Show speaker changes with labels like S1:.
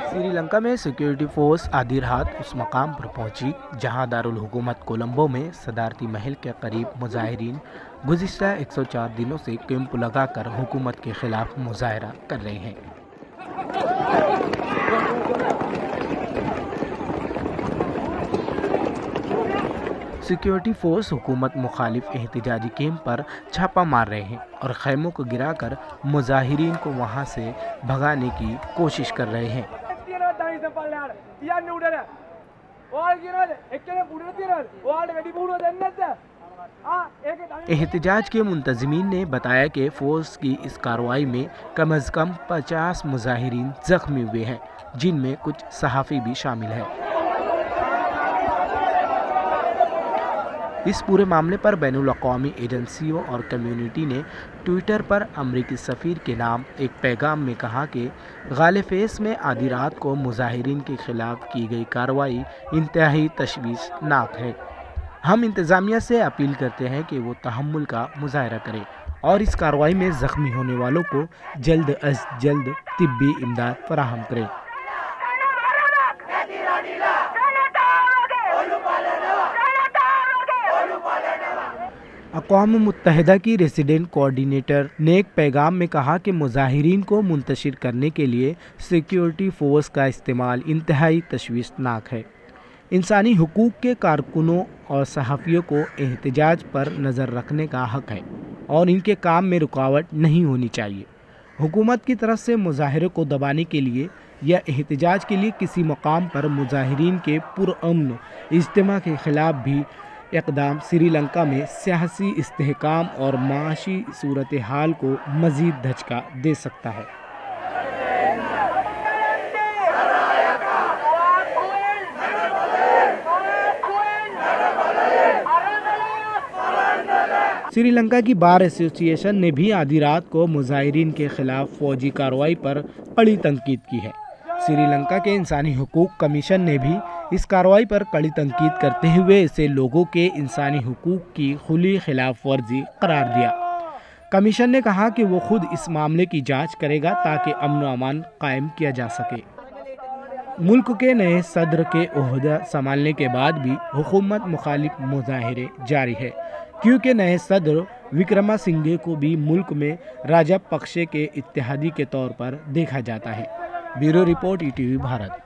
S1: श्री लंका में security force आधी रात उस मकाम पर पहुंची जहां दारुल हुकूमत कोलंबो में सदारती महल के करीब मुजाहिरीन गुज़िश्ता 104 दिनों से कैंप लगाकर हुकूमत के खिलाफ मुजाहरा कर रहे हैं। सिक्योरिटी फोर्स हुकूमत मुखालिफ एहतिजाजी कैंप पर छापा मार रहे हैं और खैमों को गिराकर मुजाहिरीन को वहां से भगाने की कोशिश कर रहे हैं। एहतिजाज के मुंतज़मीन ने बताया कि फोर्स की इस कार्रवाई में कम अज़ कम 50 मुजाहिरीन जख्मी हुए हैं, जिनमें कुछ सहाफ़ी भी शामिल हैं। इस पूरे मामले पर बैनुल अक़वामी एजेंसियों और कम्युनिटी ने ट्विटर पर अमरीकी सफ़ीर के नाम एक पैगाम में कहा कि गालिफ़ेस में आधी रात को मुजाहिरीन के खिलाफ की गई कार्रवाई इंतहाई तशवीशनाक है। हम इंतज़ामिया से अपील करते हैं कि वो तहम्मुल का मुज़ाहरा करें और इस कार्रवाई में ज़ख्मी होने वालों को जल्द अज़ जल्द तिब्बी इमदाद फराहम करें। अक़वाम मुत्तहिदा की रेसिडेंट कोऑर्डिनेटर ने एक पैगाम में कहा कि मुजाहिरीन को मुंतशिर करने के लिए सिक्योरिटी फोर्स का इस्तेमाल इंतहाई तशवीशनाक है। इंसानी हुकूक के कारकुनों और सहाफ़ियों को एहतिजाज पर नज़र रखने का हक़ है और इनके काम में रुकावट नहीं होनी चाहिए। हुकूमत की तरफ से मुजाहिरों को दबाने के लिए या एहतिजाज के लिए किसी मकाम पर मुजाहिरीन के पुरअमन इज्तिमा के ख़िलाफ़ भी इक़दाम श्रीलंका में सियासी इस्तेहकाम और माशी सूरत हाल को मज़ीद धचका दे सकता है। श्रीलंका की बार एसोसिएशन ने भी आधी रात को मुजाहिरीन के खिलाफ फौजी कार्रवाई पर कड़ी तनकीद की है। श्रीलंका के इंसानी हुकूक कमीशन ने भी इस कार्रवाई पर कड़ी तनकीद करते हुए इसे लोगों के इंसानी हुकूक की खुली खिलाफ वर्जी करार दिया। कमीशन ने कहा कि वो खुद इस मामले की जांच करेगा ताकि अमन व अमान कायम किया जा सके। मुल्क के नए सदर के ओहदा संभालने के बाद भी हुकूमत मुखालिफ मुजाहिरे जारी है, क्योंकि नए सदर विक्रमासिंघे को भी मुल्क में राजपक्षे के इत्तेहादी के तौर पर देखा जाता है। Bureau report, ETV Bharat.